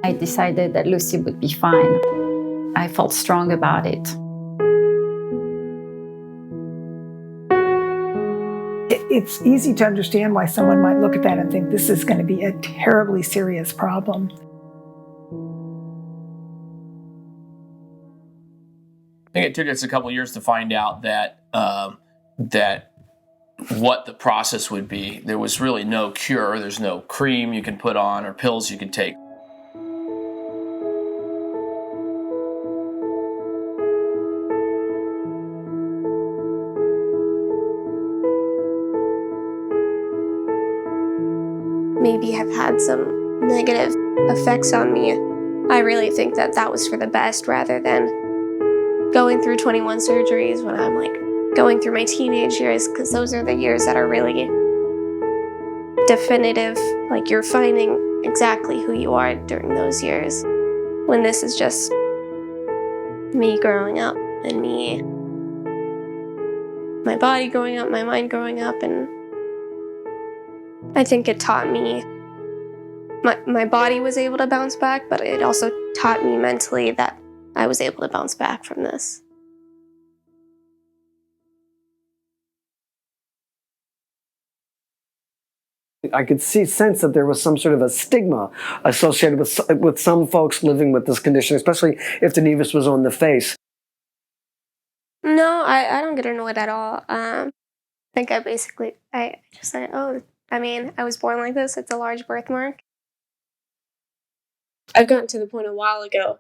I decided that Lucy would be fine. I felt strong about it. It's easy to understand why someone might look at that and think this is going to be a terribly serious problem. I think it took us a couple of years to find out that what the process would be. There was really no cure. There's no cream you can put on or pills you can take. Maybe have had some negative effects on me. I really think that that was for the best rather than going through 21 surgeries when I'm like going through my teenage years, because those are the years that are really definitive. Like you're finding exactly who you are during those years. When this is just me growing up and my body growing up, my mind growing up, and I think it taught me, my body was able to bounce back, but it also taught me mentally that I was able to bounce back from this. I could sense that there was some sort of a stigma associated with some folks living with this condition, especially if the nevus was on the face. No, I don't get annoyed at all. I think I just say, oh, I mean, I was born like this. It's a large birthmark. I've gotten to the point a while ago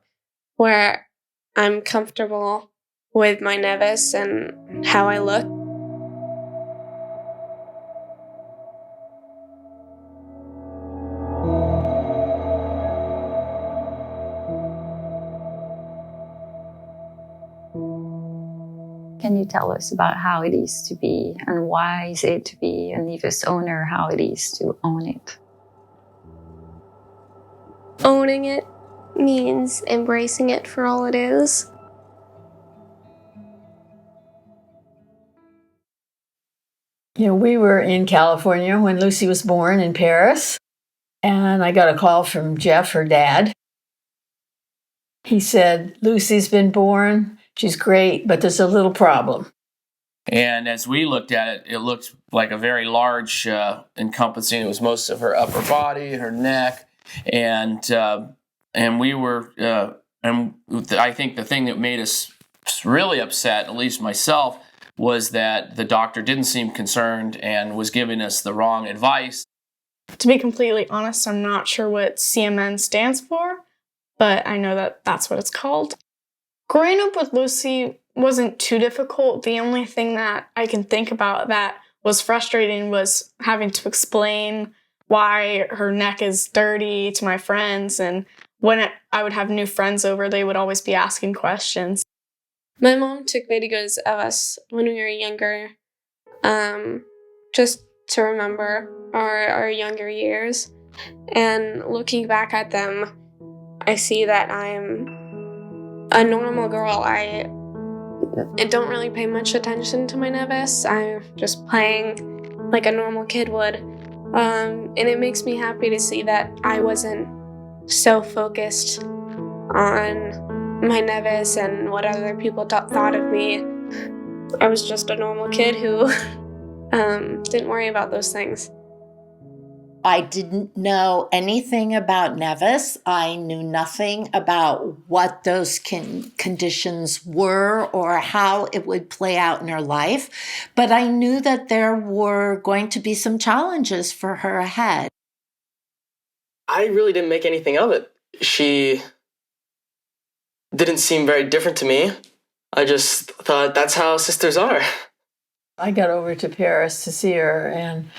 where I'm comfortable with my nevus and how I look. Can you tell us about how it is to be, and why is it to be a nevus owner, how it is to own it? Owning it means embracing it for all it is. You know, we were in California when Lucy was born in Paris, and I got a call from Jeff, her dad. He said, Lucy's been born, she's great, but there's a little problem. And as we looked at it, it looked like a very large encompassing. It was most of her upper body, her neck, and we were. And I think the thing that made us really upset, at least myself, was that the doctor didn't seem concerned and was giving us the wrong advice. To be completely honest, I'm not sure what CMN stands for, but I know that that's what it's called. Growing up with Lucy wasn't too difficult. The only thing that I can think about that was frustrating was having to explain why her neck is dirty to my friends. And when I would have new friends over, they would always be asking questions. My mom took videos of us when we were younger, just to remember our younger years. And looking back at them, I see that I'm a normal girl. I don't really pay much attention to my nevus. I'm just playing like a normal kid would. And it makes me happy to see that I wasn't so focused on my nevus and what other people thought of me. I was just a normal kid who didn't worry about those things. I didn't know anything about nevus. I knew nothing about what those conditions were or how it would play out in her life. But I knew that there were going to be some challenges for her ahead. I really didn't make anything of it. She didn't seem very different to me. I just thought that's how sisters are. I got over to Paris to see her and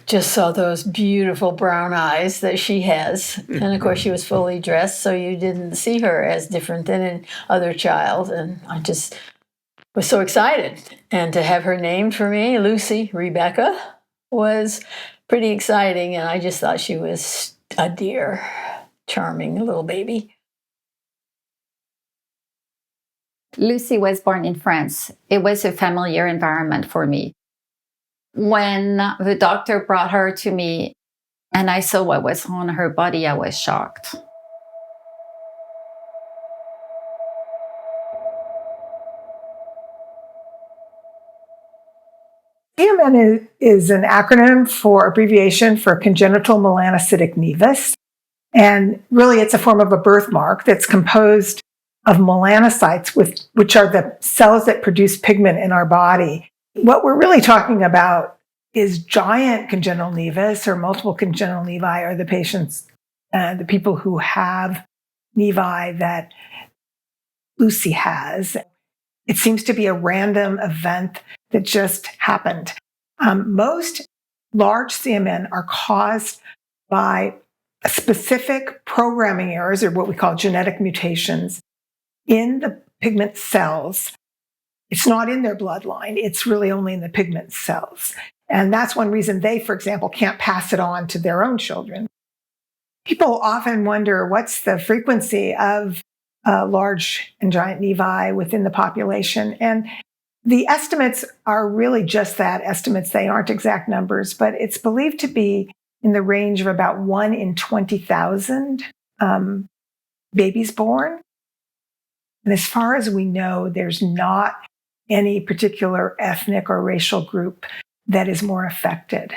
just saw those beautiful brown eyes that she has. And of course, she was fully dressed, so you didn't see her as different than an other child. And I just was so excited. And to have her named for me, Lucy Rebecca, was pretty exciting. And I just thought she was a dear, charming little baby. Lucy was born in France. It was a familiar environment for me. when the doctor brought her to me and I saw what was on her body, I was shocked. CMN is an acronym for abbreviation for congenital melanocytic nevus. And really, it's a form of a birthmark that's composed of melanocytes, which are the cells that produce pigment in our body. What we're really talking about is giant congenital nevus or multiple congenital nevi are the patients, the people who have nevi that Lucy has. It seems to be a random event that just happened. Most large CMN are caused by specific programming errors, or what we call genetic mutations, in the pigment cells. It's not in their bloodline. It's really only in the pigment cells. And that's one reason they, for example, can't pass it on to their own children. People often wonder what's the frequency of large and giant nevi within the population. And the estimates are really just that, estimates. They aren't exact numbers, but it's believed to be in the range of about 1 in 20,000 babies born. And as far as we know, there's not any particular ethnic or racial group that is more affected.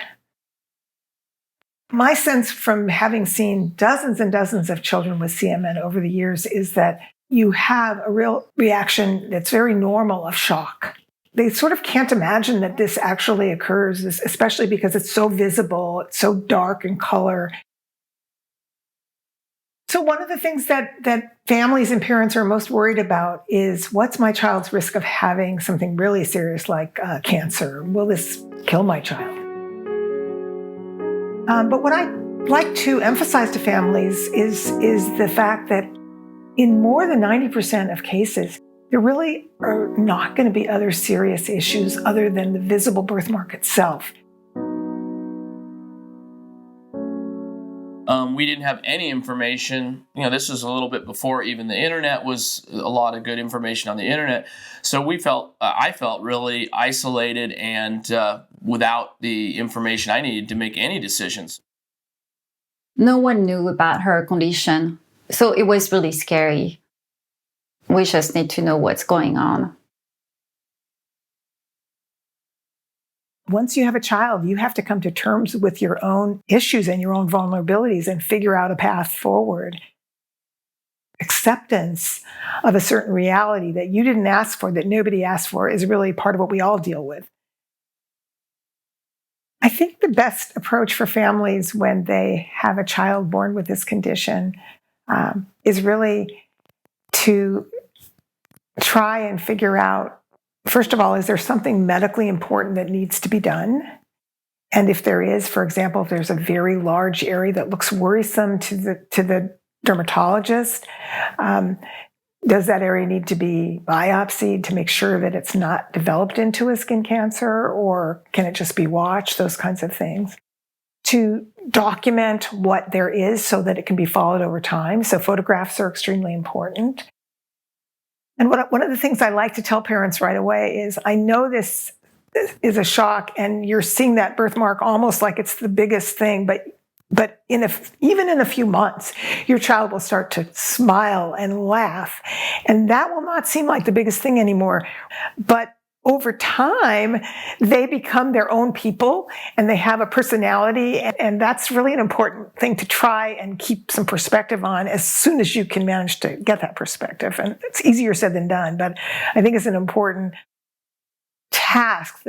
My sense from having seen dozens and dozens of children with CMN over the years is that you have a real reaction that's very normal of shock. They sort of can't imagine that this actually occurs, especially because it's so visible, it's so dark in color. So one of the things that families and parents are most worried about is, what's my child's risk of having something really serious like cancer? Will this kill my child? But what I like to emphasize to families is the fact that in more than 90% of cases, there really are not going to be other serious issues other than the visible birthmark itself. We didn't have any information. This was a little bit before even the internet was a lot of good information on the internet. So I felt really isolated and without the information I needed to make any decisions. No one knew about her condition, so it was really scary. We just need to know what's going on. Once you have a child, you have to come to terms with your own issues and your own vulnerabilities and figure out a path forward. Acceptance of a certain reality that you didn't ask for, that nobody asked for, is really part of what we all deal with. I think the best approach for families when they have a child born with this condition is really to try and figure out, first of all, is there something medically important that needs to be done? And if there is, for example, if there's a very large area that looks worrisome to the dermatologist, does that area need to be biopsied to make sure that it's not developed into a skin cancer, or can it just be watched? Those kinds of things. To document what there is so that it can be followed over time. So photographs are extremely important. And one of the things I like to tell parents right away is, I know this is a shock and you're seeing that birthmark almost like it's the biggest thing, but even in a few months, your child will start to smile and laugh. And that will not seem like the biggest thing anymore. But over time, they become their own people and they have a personality. And that's really an important thing to try and keep some perspective on as soon as you can manage to get that perspective. And it's easier said than done, but I think it's an important task,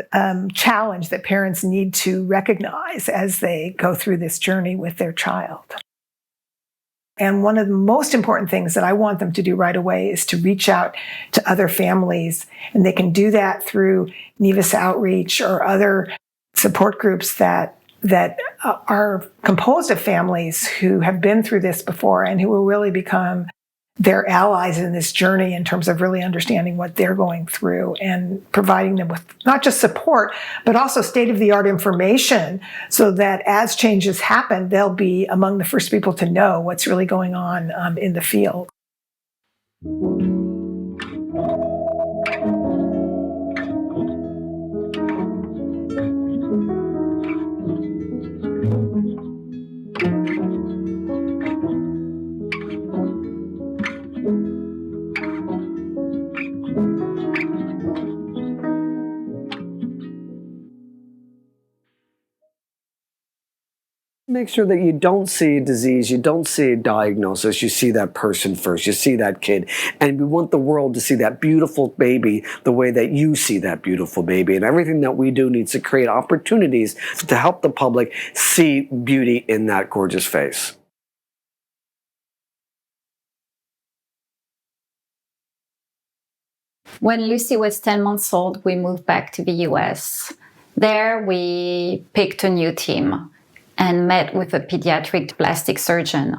challenge that parents need to recognize as they go through this journey with their child. And one of the most important things that I want them to do right away is to reach out to other families. And they can do that through Nevus Outreach or other support groups that are composed of families who have been through this before and who will really become their allies in this journey in terms of really understanding what they're going through and providing them with not just support, but also state-of-the-art information so that as changes happen, they'll be among the first people to know what's really going on in the field. Make sure that you don't see a disease, you don't see a diagnosis, you see that person first, you see that kid. And we want the world to see that beautiful baby the way that you see that beautiful baby. And everything that we do needs to create opportunities to help the public see beauty in that gorgeous face. When Lucy was 10 months old, we moved back to the US. There, we picked a new team and met with a pediatric plastic surgeon.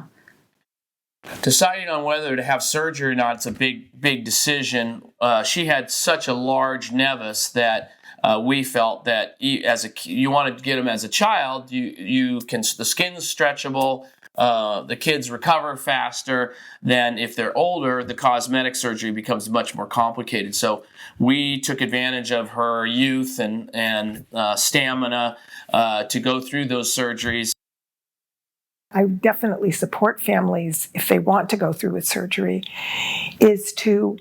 Deciding on whether to have surgery or not is a big decision. She had such a large nevus that we felt that you wanted to get them as a child. The skin's stretchable. The kids recover faster than if they're older. The cosmetic surgery becomes much more complicated. So we took advantage of her youth and stamina to go through those surgeries. I definitely support families, if they want to go through with surgery, is to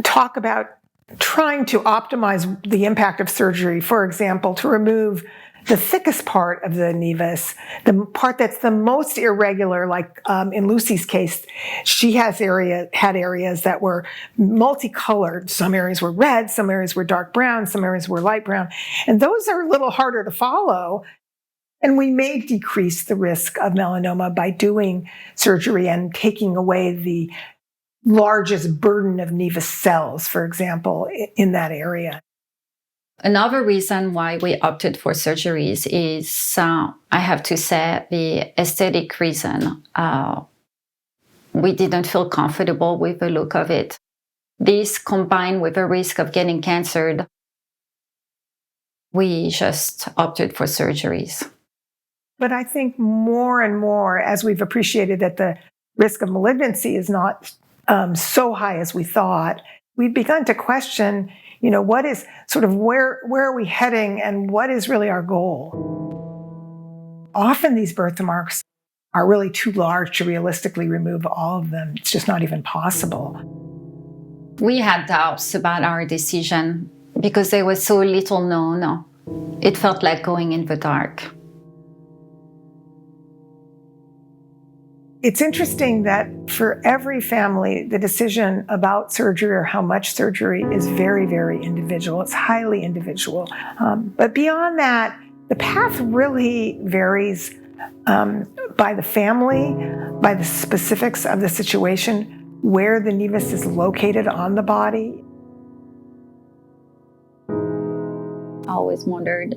talk about trying to optimize the impact of surgery. For example, to remove the thickest part of the nevus, the part that's the most irregular, like in Lucy's case, she had areas that were multicolored. Some areas were red, some areas were dark brown, some areas were light brown. And those are a little harder to follow. And we may decrease the risk of melanoma by doing surgery and taking away the largest burden of nevus cells, for example, in that area. Another reason why we opted for surgeries is, I have to say, the aesthetic reason. We didn't feel comfortable with the look of it. This combined with the risk of getting cancer, we just opted for surgeries. But I think more and more, as we've appreciated that the risk of malignancy is not so high as we thought, we've begun to question, what is sort of where are we heading and what is really our goal? Often these birthmarks are really too large to realistically remove all of them. It's just not even possible. We had doubts about our decision because there was so little known. It felt like going in the dark. It's interesting that for every family, the decision about surgery or how much surgery is very, very individual. It's highly individual. But beyond that, the path really varies by the family, by the specifics of the situation, where the nevus is located on the body. I always wondered,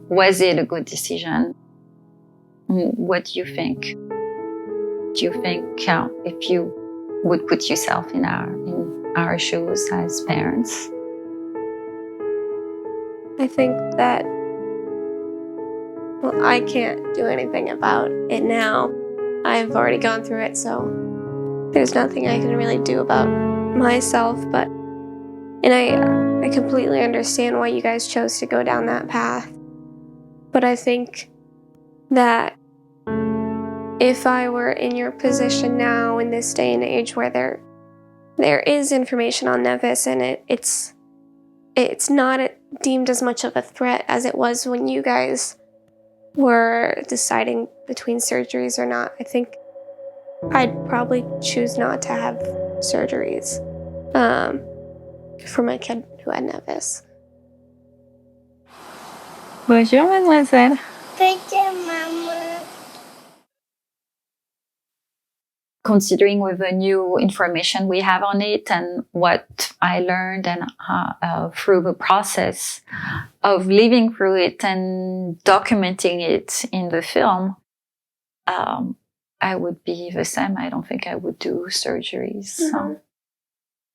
was it a good decision? What do you think? Do you think if you would put yourself in our shoes as parents? I think that, I can't do anything about it now. I've already gone through it, so there's nothing I can really do about myself. And I completely understand why you guys chose to go down that path. But I think that if I were in your position now in this day and age where there is information on nevus and it's not deemed as much of a threat as it was when you guys were deciding between surgeries or not, I think I'd probably choose not to have surgeries for my kid who had nevus. Bonjour, mademoiselle. Thank you, Mama. Considering with the new information we have on it and what I learned and through the process of living through it and documenting it in the film, I would be the same. I don't think I would do surgeries. Mm-hmm.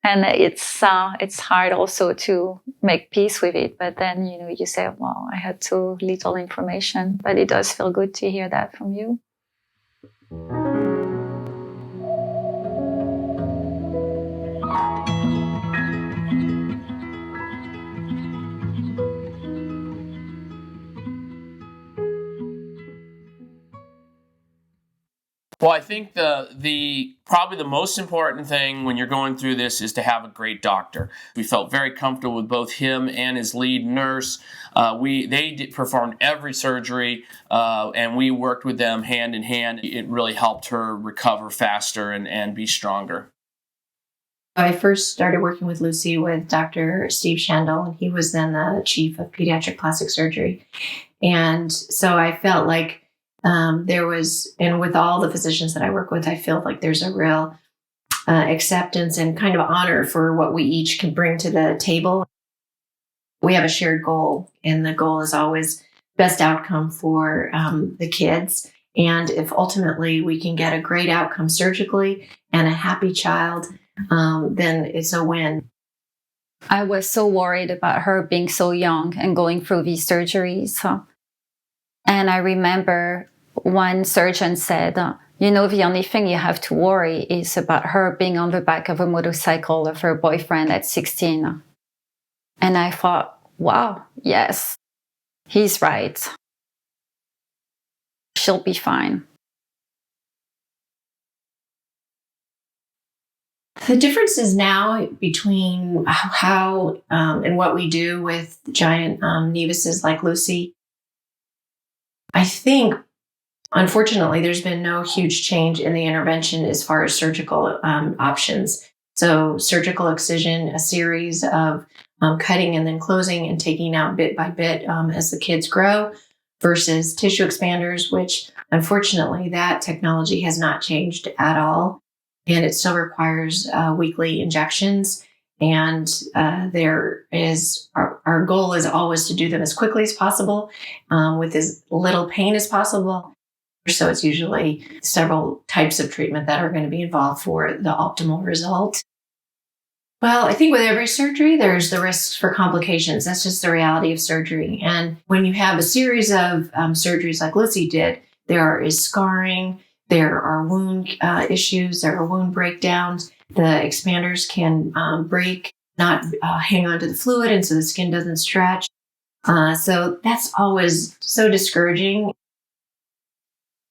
And it's hard also to make peace with it. But then, you say, well, I had so little information. But it does feel good to hear that from you. Well, I think the probably the most important thing when you're going through this is to have a great doctor. We felt very comfortable with both him and his lead nurse. They performed every surgery, and we worked with them hand in hand. It really helped her recover faster and be stronger. I first started working with Lucy with Dr. Steve Shandel, and he was then the chief of pediatric plastic surgery. And so I felt like there was, and with all the physicians that I work with, I feel like there's a real acceptance and kind of honor for what we each can bring to the table. We have a shared goal, and the goal is always best outcome for the kids. And if ultimately we can get a great outcome surgically and a happy child, then it's a win. I was so worried about her being so young and going through these surgeries. And I remember one surgeon said, the only thing you have to worry is about her being on the back of a motorcycle of her boyfriend at 16. And I thought, wow, yes, he's right. She'll be fine. The differences now between how and what we do with giant nevuses like Lucy, I think, unfortunately, there's been no huge change in the intervention as far as surgical options. So surgical excision, a series of cutting and then closing and taking out bit by bit as the kids grow, versus tissue expanders, which unfortunately that technology has not changed at all. And it still requires weekly injections. And our goal is always to do them as quickly as possible with as little pain as possible. So it's usually several types of treatment that are going to be involved for the optimal result. Well, I think with every surgery, there's the risks for complications. That's just the reality of surgery. And when you have a series of surgeries like Lucy did, there is scarring, there are wound issues, there are wound breakdowns. The expanders can break, not hang on to the fluid, and so the skin doesn't stretch. So that's always so discouraging.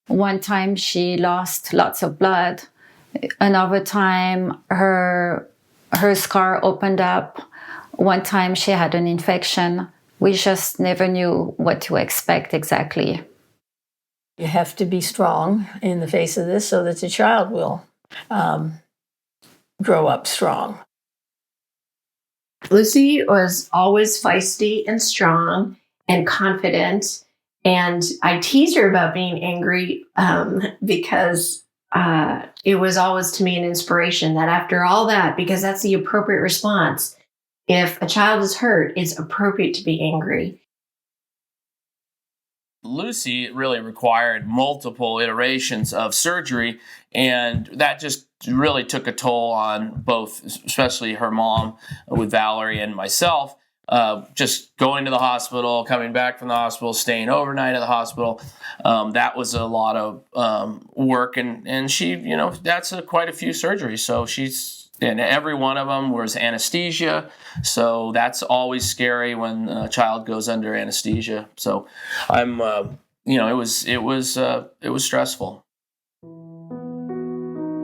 One time she lost lots of blood. Another time her scar opened up. One time she had an infection. We just never knew what to expect exactly. You have to be strong in the face of this so that the child will grow up strong. Lucy was always feisty and strong and confident. And I teased her about being angry because it was always to me an inspiration that after all that, because that's the appropriate response, if a child is hurt, it's appropriate to be angry. Lucy really required multiple iterations of surgery, and that just really took a toll on both, especially her mom with Valerie and myself. Just going to the hospital, coming back from the hospital, staying overnight at the hospital. That was a lot of work, and she, that's quite a few surgeries. So and every one of them was anesthesia. So that's always scary when a child goes under anesthesia. So I'm, it was stressful.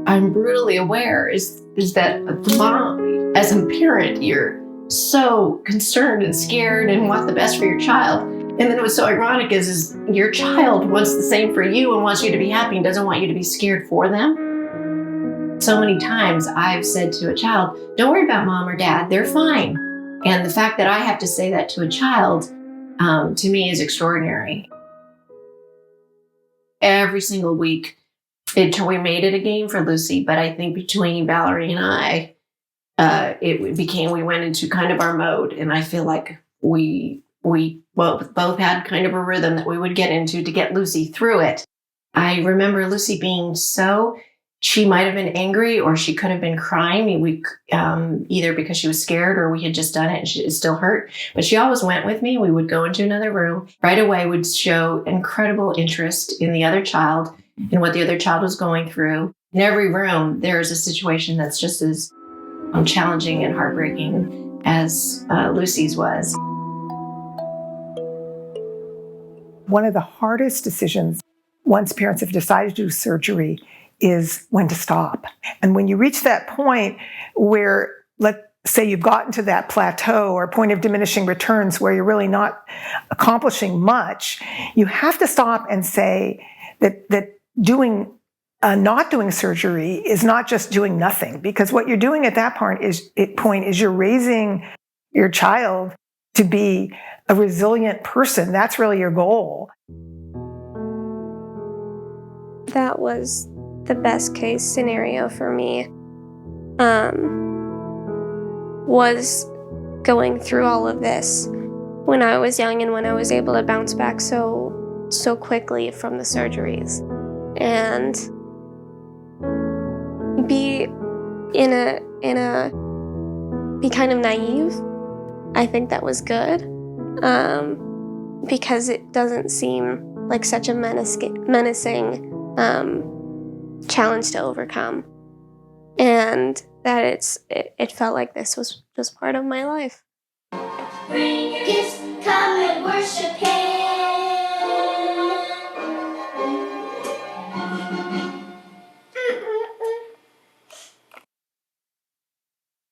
I'm brutally aware is that the mom, as a parent, you're so concerned and scared and want the best for your child. And then what's so ironic is your child wants the same for you and wants you to be happy and doesn't want you to be scared for them. So many times I've said to a child, don't worry about mom or dad, they're fine. And the fact that I have to say that to a child, to me is extraordinary. Every single week, we made it a game for Lucy, but I think between Valerie and I, we went into kind of our mode, and I feel like we both had kind of a rhythm that we would get into to get Lucy through it. I remember Lucy being she might have been angry, or she could have been crying. Either because she was scared or we had just done it and it still hurt. But she always went with me. We would go into another room. Right away would show incredible interest in the other child and what the other child was going through. In every room, there is a situation that's just as challenging and heartbreaking as Lucy's was. One of the hardest decisions once parents have decided to do surgery is when to stop. And when you reach that point where, let's say you've gotten to that plateau or point of diminishing returns where you're really not accomplishing much, you have to stop and say that not doing surgery is not just doing nothing, because what you're doing at that point is you're raising your child to be a resilient person. That's really your goal. That was the best case scenario for me. Was going through all of this when I was young and when I was able to bounce back so quickly from the surgeries and be kind of naive. I think that was good because it doesn't seem like such a menacing challenge to overcome, and that it felt like this was just part of my life. Bring your gifts, come and worship Him.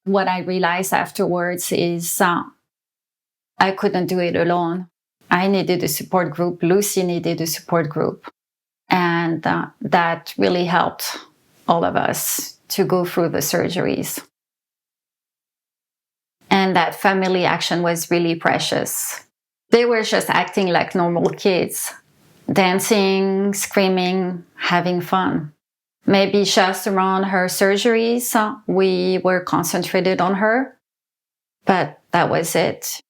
What I realized afterwards is I couldn't do it alone. I needed a support group. Lucy needed a support group. And that really helped all of us to go through the surgeries. And that family action was really precious. They were just acting like normal kids, dancing, screaming, having fun. Maybe just around her surgeries, we were concentrated on her, but that was it.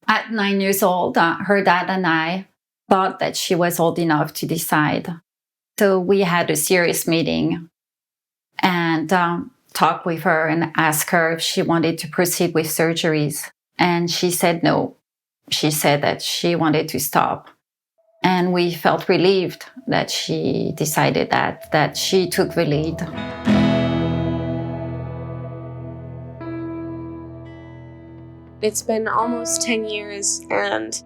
At 9 years old, her dad and I thought that she was old enough to decide. So we had a serious meeting and talked with her and asked her if she wanted to proceed with surgeries. And she said no. She said that she wanted to stop. And we felt relieved that she decided that she took the lead. It's been almost 10 years and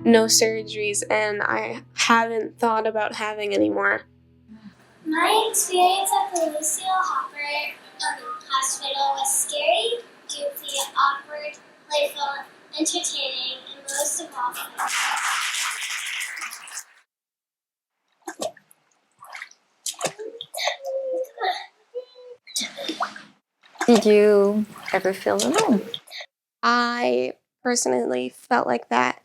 no surgeries, and I haven't thought about having any more. My experience at the Lucille Hopper Hospital was scary, goofy, awkward, playful, entertaining, and most of all fun. Did you ever feel alone? I personally felt like that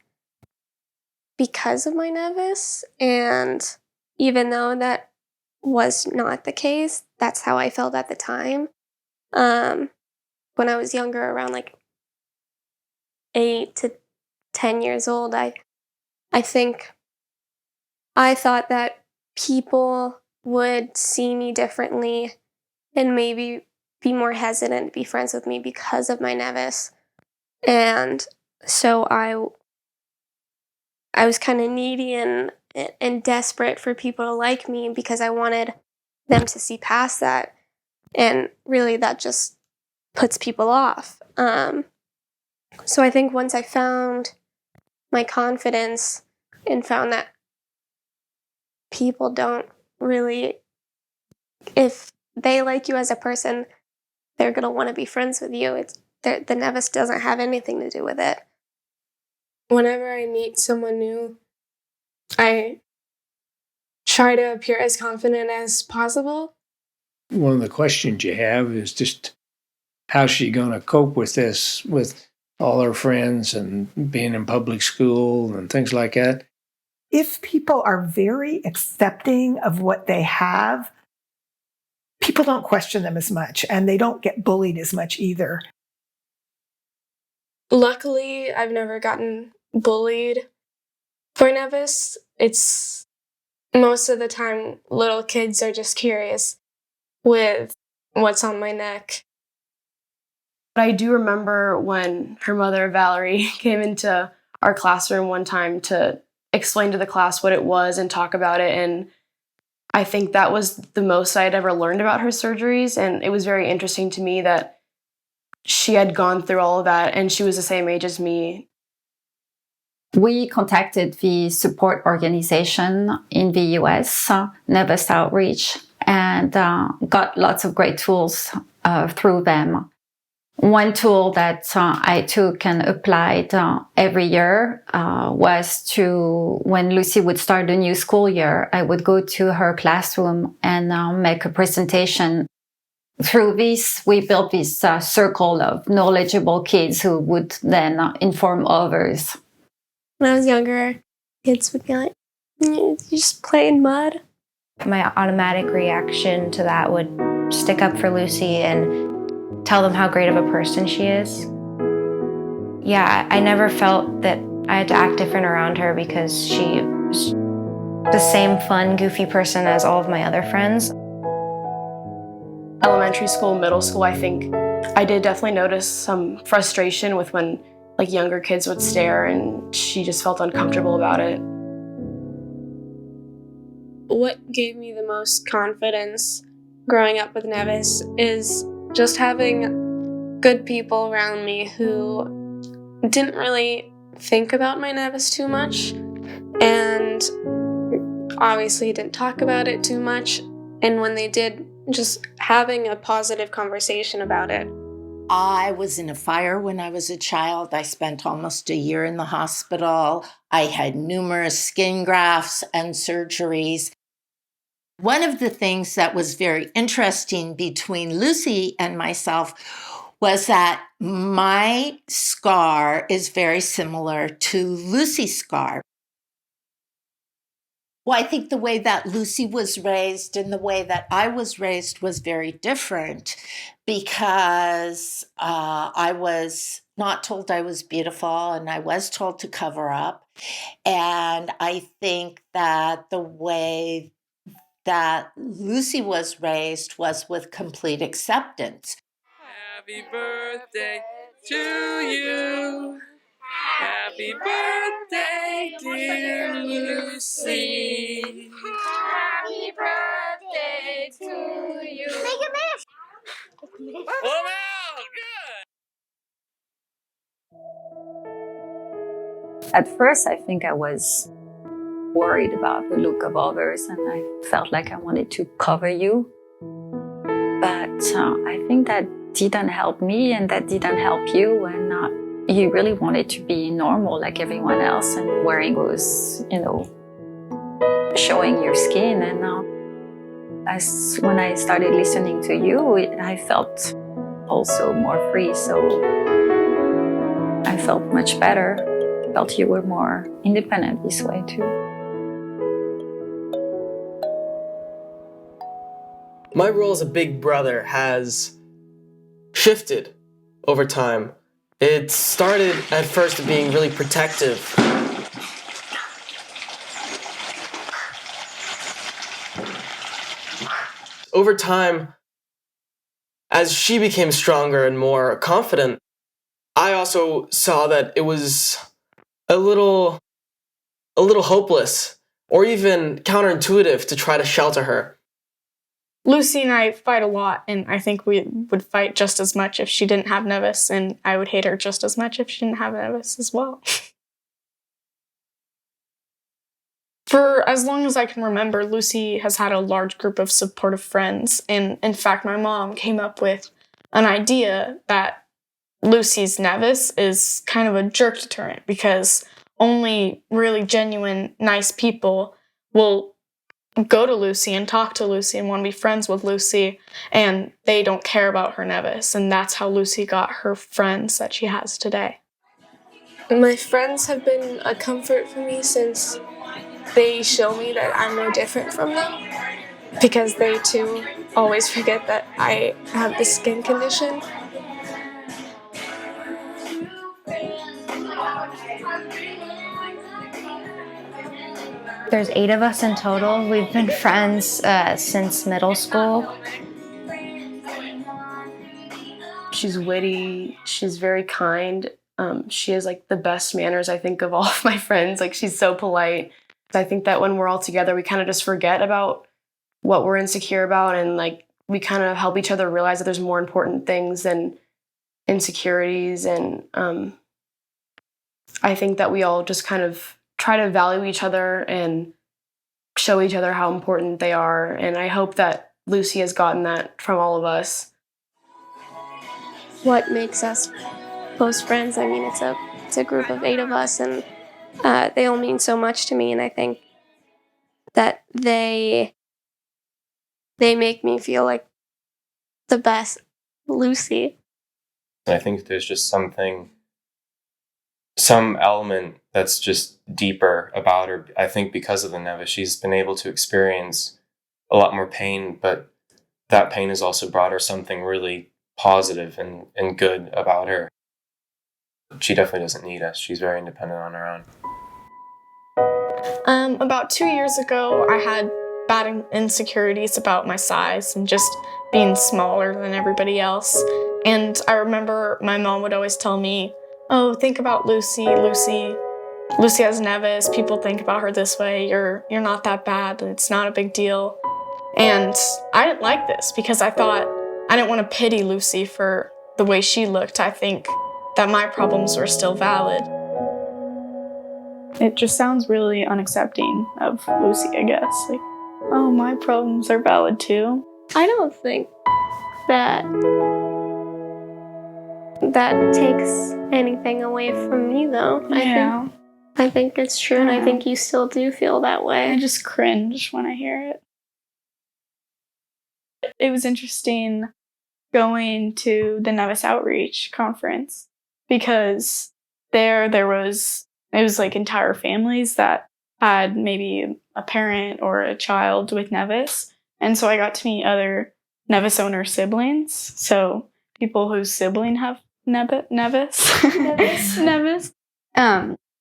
because of my nevus, and even though that was not the case, that's how I felt at the time. When I was younger, around like 8 to 10 years old, I think I thought that people would see me differently and maybe be more hesitant to be friends with me because of my nevus. And so I was kind of needy and desperate for people to like me because I wanted them to see past that. And really that just puts people off. So I think once I found my confidence and found that people don't really, if they like you as a person, they're going to want to be friends with you. The nevus doesn't have anything to do with it. Whenever I meet someone new, I try to appear as confident as possible. One of the questions you have is just how's she going to cope with this, with all her friends and being in public school and things like that. If people are very accepting of what they have, people don't question them as much, and they don't get bullied as much either. Luckily, I've never gotten bullied for nevus. It's most of the time little kids are just curious with what's on my neck. I do remember when her mother, Valerie, came into our classroom one time to explain to the class what it was and talk about it. And I think that was the most I'd ever learned about her surgeries. And it was very interesting to me that she had gone through all of that and she was the same age as me. We contacted the support organization in the US, Nevis Outreach, and got lots of great tools through them. One tool that I took and applied every year was to, when Lucy would start a new school year, I would go to her classroom and make a presentation. Through this, we built this circle of knowledgeable kids who would then inform others. When I was younger, kids would be like, you just play in mud. My automatic reaction to that would stick up for Lucy and tell them how great of a person she is. Yeah, I never felt that I had to act different around her because she was the same fun, goofy person as all of my other friends. Elementary school, middle school, I think I did definitely notice some frustration with when like younger kids would stare and she just felt uncomfortable about it. What gave me the most confidence growing up with Nevis is just having good people around me who didn't really think about my Nevis too much and obviously didn't talk about it too much. And when they did, just having a positive conversation about it. I was in a fire when I was a child. I spent almost a year in the hospital. I had numerous skin grafts and surgeries. One of the things that was very interesting between Lucy and myself was that my scar is very similar to Lucy's scar. Well, I think the way that Lucy was raised and the way that I was raised was very different because I was not told I was beautiful and I was told to cover up. And I think that the way that Lucy was raised was with complete acceptance. Happy birthday to you. Happy birthday, dear Lucy. Happy birthday to you. Make a mash. Oh, good. At first, I think I was worried about the look of others and I felt like I wanted to cover you. But I think that didn't help me and that didn't help you. And you really wanted to be normal like everyone else and wearing those, showing your skin. And when I started listening to you, I felt also more free. So I felt much better. I felt you were more independent this way too. My role as a big brother has shifted over time. It started at first being really protective. Over time, as she became stronger and more confident, I also saw that it was a little hopeless or even counterintuitive to try to shelter her. Lucy and I fight a lot, and I think we would fight just as much if she didn't have Nevis, and I would hate her just as much if she didn't have Nevis as well. For as long as I can remember, Lucy has had a large group of supportive friends, and in fact, my mom came up with an idea that Lucy's Nevis is kind of a jerk deterrent because only really genuine, nice people will go to Lucy and talk to Lucy and want to be friends with Lucy, and they don't care about her Nevis, and that's how Lucy got her friends that she has today. My friends have been a comfort for me since they show me that I'm no different from them, because they too always forget that I have this skin condition. There's 8 of us in total. We've been friends since middle school. She's witty, she's very kind. She has like the best manners, I think, of all of my friends. Like, she's so polite. I think that when we're all together, we kind of just forget about what we're insecure about, and like we kind of help each other realize that there's more important things than insecurities. And I think that we all just kind of try to value each other and show each other how important they are. And I hope that Lucy has gotten that from all of us. What makes us close friends? I mean, it's a group of 8 of us, and they all mean so much to me. And I think that they make me feel like the best Lucy. I think there's just some element that's just deeper about her. I think because of the Nevis, she's been able to experience a lot more pain, but that pain has also brought her something really positive and good about her. She definitely doesn't need us. She's very independent on her own. About 2 years ago, I had bad insecurities about my size and just being smaller than everybody else. And I remember my mom would always tell me, "Oh, think about Lucy. Lucy has Nevis. People think about her this way. You're not that bad. It's not a big deal." And I didn't like this because I thought I didn't want to pity Lucy for the way she looked. I think that my problems were still valid. It just sounds really unaccepting of Lucy, I guess. Like, oh, my problems are valid too. I don't think that takes anything away from me, though. Yeah. I think it's true, and I think you still do feel that way. I just cringe when I hear it. It was interesting going to the Nevis Outreach Conference because it was like entire families that had maybe a parent or a child with Nevis. And so I got to meet other Nevis owner siblings. So people whose sibling have Nevis.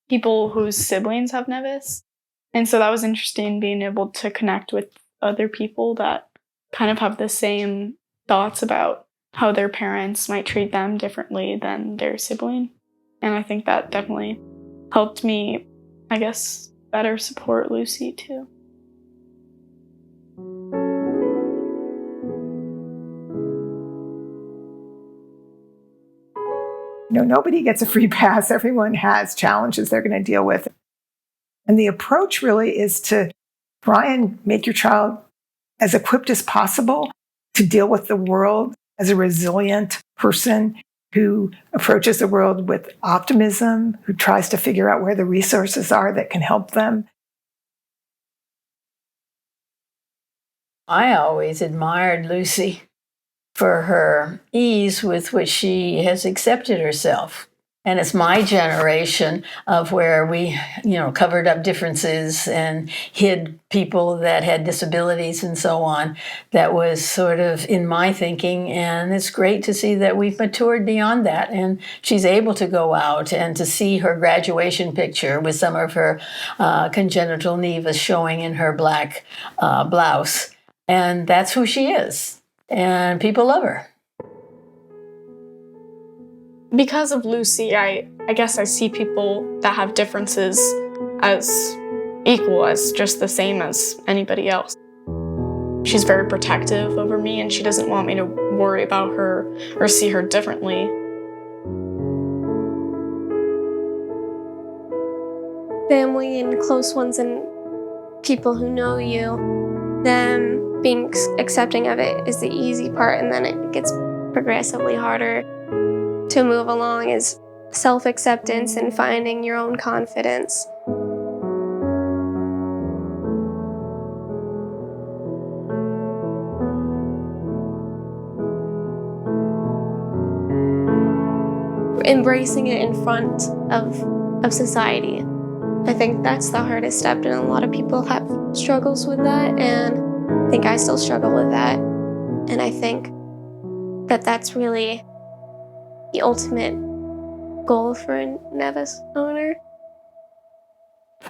People whose siblings have Nevis. And so that was interesting, being able to connect with other people that kind of have the same thoughts about how their parents might treat them differently than their sibling. And I think that definitely helped me, I guess, better support Lucy too. Nobody gets a free pass. Everyone has challenges they're going to deal with. And the approach really is to try and make your child as equipped as possible to deal with the world as a resilient person who approaches the world with optimism, who tries to figure out where the resources are that can help them. I always admired Lucy for her ease with which she has accepted herself. And it's my generation of where we, covered up differences and hid people that had disabilities and so on. That was sort of in my thinking. And it's great to see that we've matured beyond that. And she's able to go out and to see her graduation picture with some of her congenital nevus showing in her black blouse. And that's who she is. And people love her. Because of Lucy, I guess I see people that have differences as equal, as just the same as anybody else. She's very protective over me, and she doesn't want me to worry about her or see her differently. Family and close ones and people who know you, them being accepting of it is the easy part, and then it gets progressively harder to move along is self-acceptance and finding your own confidence. Embracing it in front of society. I think that's the hardest step, and a lot of people have struggles with that, and I think I still struggle with that. And I think that that's really the ultimate goal for a Nevis owner.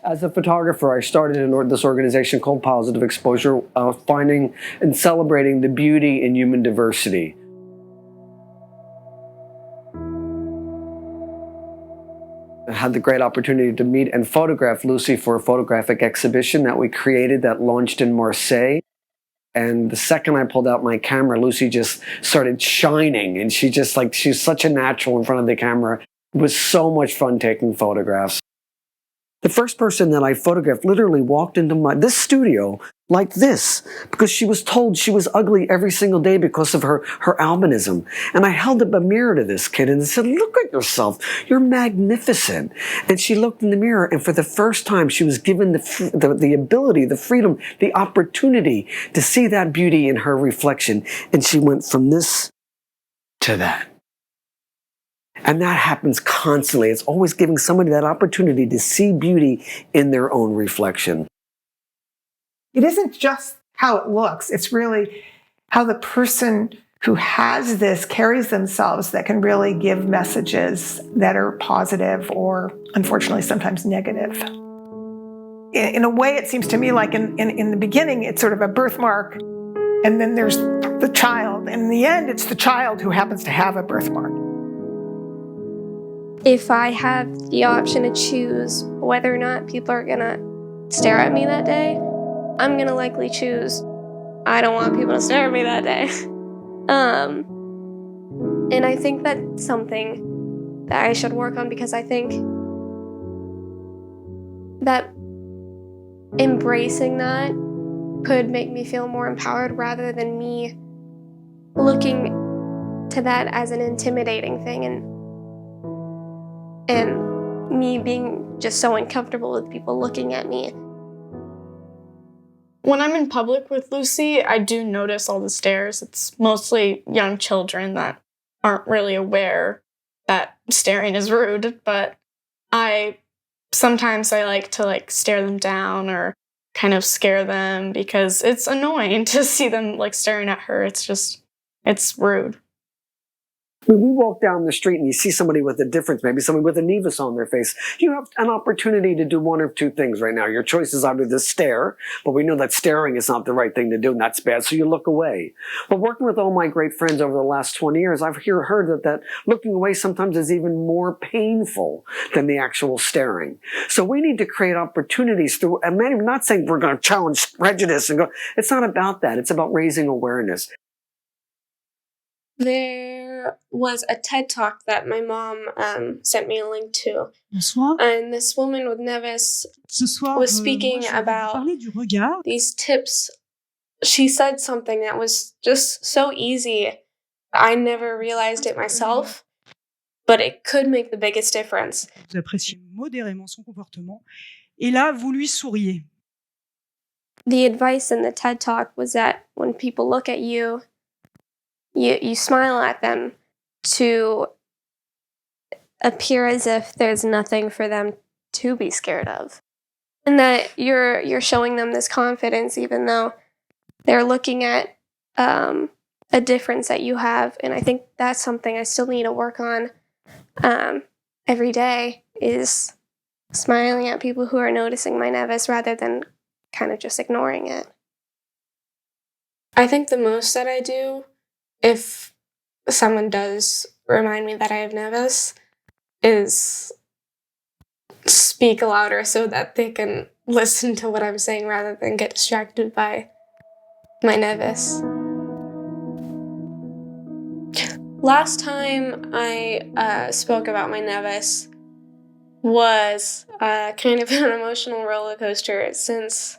As a photographer, I started this organization called Positive Exposure, finding and celebrating the beauty in human diversity. had the great opportunity to meet and photograph Lucy for a photographic exhibition that we created that launched in Marseille. And the second I pulled out my camera, Lucy just started shining. And she's such a natural in front of the camera. It was so much fun taking photographs. The first person that I photographed literally walked into this studio like this because she was told she was ugly every single day because of her albinism. And I held up a mirror to this kid and said, look at yourself. You're magnificent. And she looked in the mirror, and for the first time, she was given the ability, the freedom, the opportunity to see that beauty in her reflection. And she went from this to that. And that happens constantly. It's always giving somebody that opportunity to see beauty in their own reflection. It isn't just how it looks, it's really how the person who has this carries themselves that can really give messages that are positive or, unfortunately, sometimes negative. In a way, it seems to me like in the beginning, it's sort of a birthmark, and then there's the child. And in the end, it's the child who happens to have a birthmark. If I have the option to choose whether or not people are gonna stare at me that day, I'm gonna likely choose I don't want people to stare at me that day. And I think that's something that I should work on, because I think that embracing that could make me feel more empowered rather than me looking to that as an intimidating thing and me being just so uncomfortable with people looking at me. When I'm in public with Lucy, I do notice all the stares. It's mostly young children that aren't really aware that staring is rude, but sometimes I like to stare them down or kind of scare them because it's annoying to see them staring at her. It's rude. When we walk down the street and you see somebody with a difference, maybe somebody with a nevus on their face, you have an opportunity to do one of two things right now. Your choice is either to stare, but we know that staring is not the right thing to do, and that's bad, so you look away. But working with all my great friends over the last 20 years, I've heard that looking away sometimes is even more painful than the actual staring. So we need to create opportunities through, and I'm not saying we're going to challenge prejudice and go, it's not about that. It's about raising awareness. There was a TED Talk that my mom sent me a link to. Bonsoir. And this woman with Nevis was speaking about these tips. She said something that was just so easy. I never realized it myself, but it could make the biggest difference. Vous appréciez modérément son comportement. Et là, vous lui souriez. The advice in the TED Talk was that when people look at you, you smile at them to appear as if there's nothing for them to be scared of. And that you're showing them this confidence even though they're looking at a difference that you have. And I think that's something I still need to work on every day, is smiling at people who are noticing my nevus rather than kind of just ignoring it. I think the most that I do, if someone does remind me that I have nevus, is speak louder so that they can listen to what I'm saying rather than get distracted by my nevus. Last time I spoke about my nevus was kind of an emotional roller coaster, since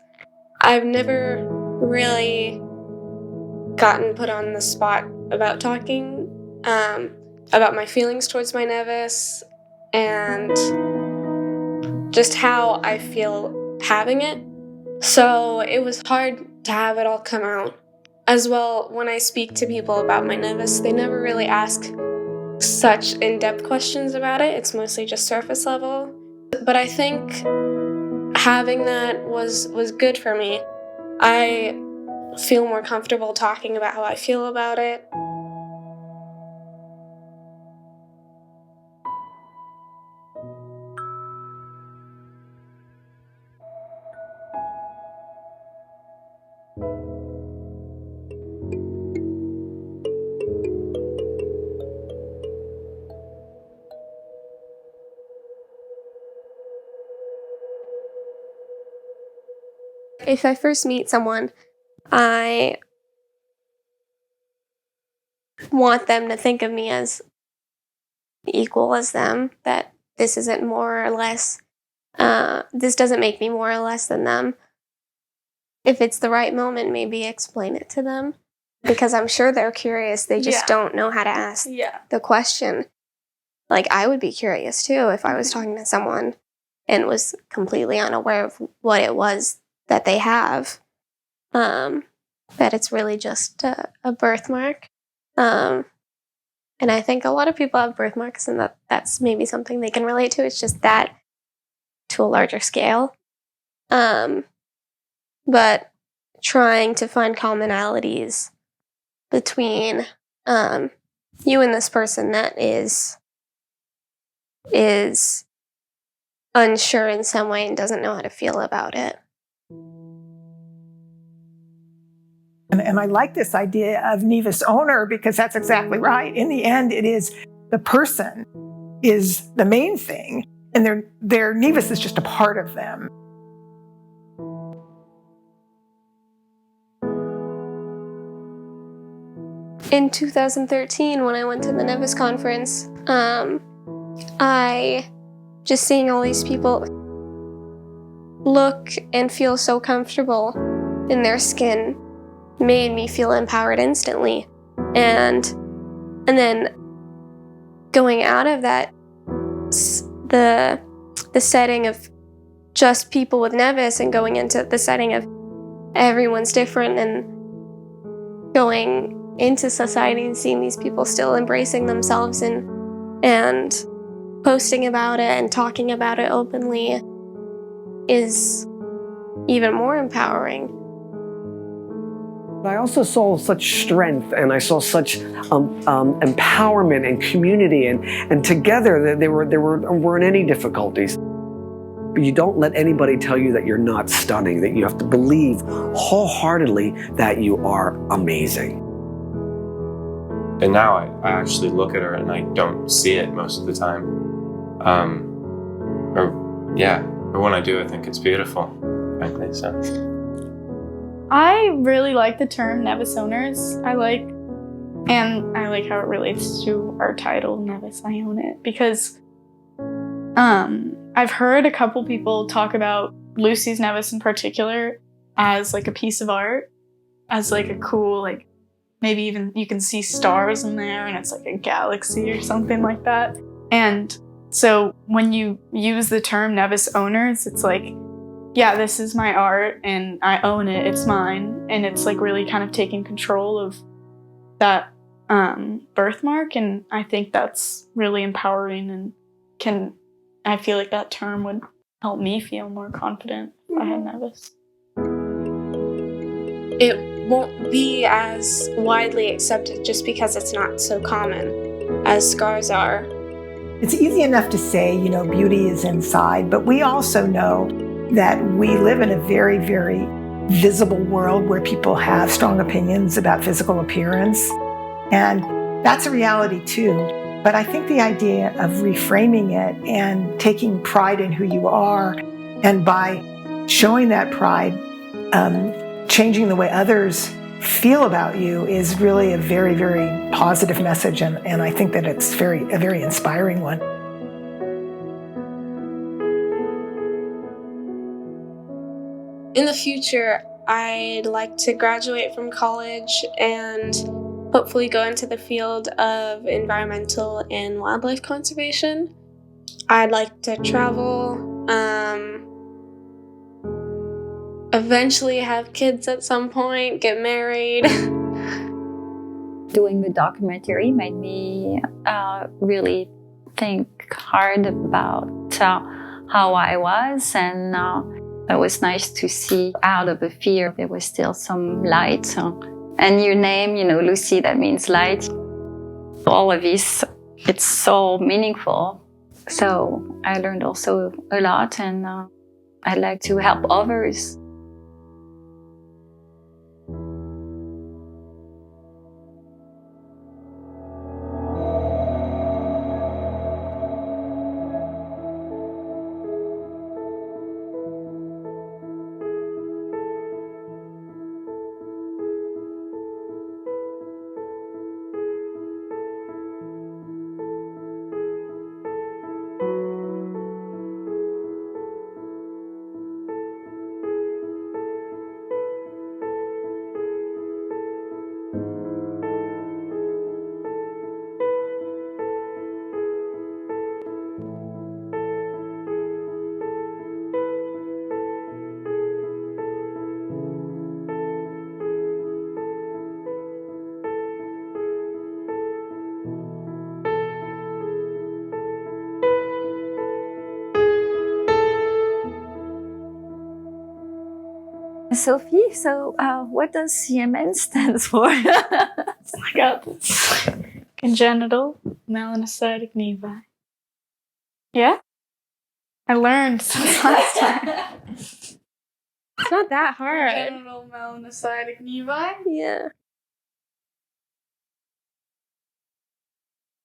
I've never really gotten put on the spot about talking about my feelings towards my nevus and just how I feel having it. So it was hard to have it all come out. As well, when I speak to people about my nevus, they never really ask such in-depth questions about it. It's mostly just surface level. But I think having that was good for me. I feel more comfortable talking about how I feel about it. If I first meet someone, I want them to think of me as equal as them, that this isn't more or less, this doesn't make me more or less than them. If it's the right moment, maybe explain it to them, because I'm sure they're curious. They just don't know how to ask the question. Like, I would be curious too if I was talking to someone and was completely unaware of what it was that they have, that it's really just a birthmark. And I think a lot of people have birthmarks, and that's maybe something they can relate to. It's just that to a larger scale. But trying to find commonalities between you and this person that is unsure in some way and doesn't know how to feel about it. And I like this idea of Nevis owner, because that's exactly right. In the end, it is the person is the main thing, and their Nevis is just a part of them. In 2013, when I went to the Nevis conference, I just seeing all these people look and feel so comfortable in their skin made me feel empowered instantly. And then going out of that, the setting of just people with Nevis and going into the setting of everyone's different, and going into society and seeing these people still embracing themselves and posting about it and talking about it openly is even more empowering. I also saw such strength, and I saw such empowerment and community, and together there weren't any difficulties. But you don't let anybody tell you that you're not stunning, that you have to believe wholeheartedly that you are amazing. And now I actually look at her and I don't see it most of the time. Or when I do, I think it's beautiful, frankly, so. I really like the term Nevis owners. I like how it relates to our title, Nevis I Own It, because I've heard a couple people talk about Lucy's Nevis in particular as like a piece of art, as like a cool, like maybe even you can see stars in there and it's like a galaxy or something like that. And so when you use the term Nevis owners, it's like, yeah, this is my art and I own it, it's mine. And it's like really kind of taking control of that birthmark. And I think that's really empowering, and I feel like that term would help me feel more confident if I had Nevis. It won't be as widely accepted just because it's not so common as scars are. It's easy enough to say, beauty is inside, but we also know that we live in a very, very visible world where people have strong opinions about physical appearance. And that's a reality too. But I think the idea of reframing it and taking pride in who you are, and by showing that pride, changing the way others feel about you, is really a very, very positive message. And I think that it's a very inspiring one. In the future, I'd like to graduate from college and hopefully go into the field of environmental and wildlife conservation. I'd like to travel, eventually have kids at some point, get married. Doing the documentary made me really think hard about how I was, and it was nice to see out of the fear there was still some light. And your name, Lucy, that means light. All of this, it's so meaningful. So I learned also a lot, and I'd like to help others. Sophie, so what does CMN stand for? I got this. Congenital melanocytic nevi. Yeah? I learned since last time. It's not that hard. Congenital melanocytic nevi? Yeah.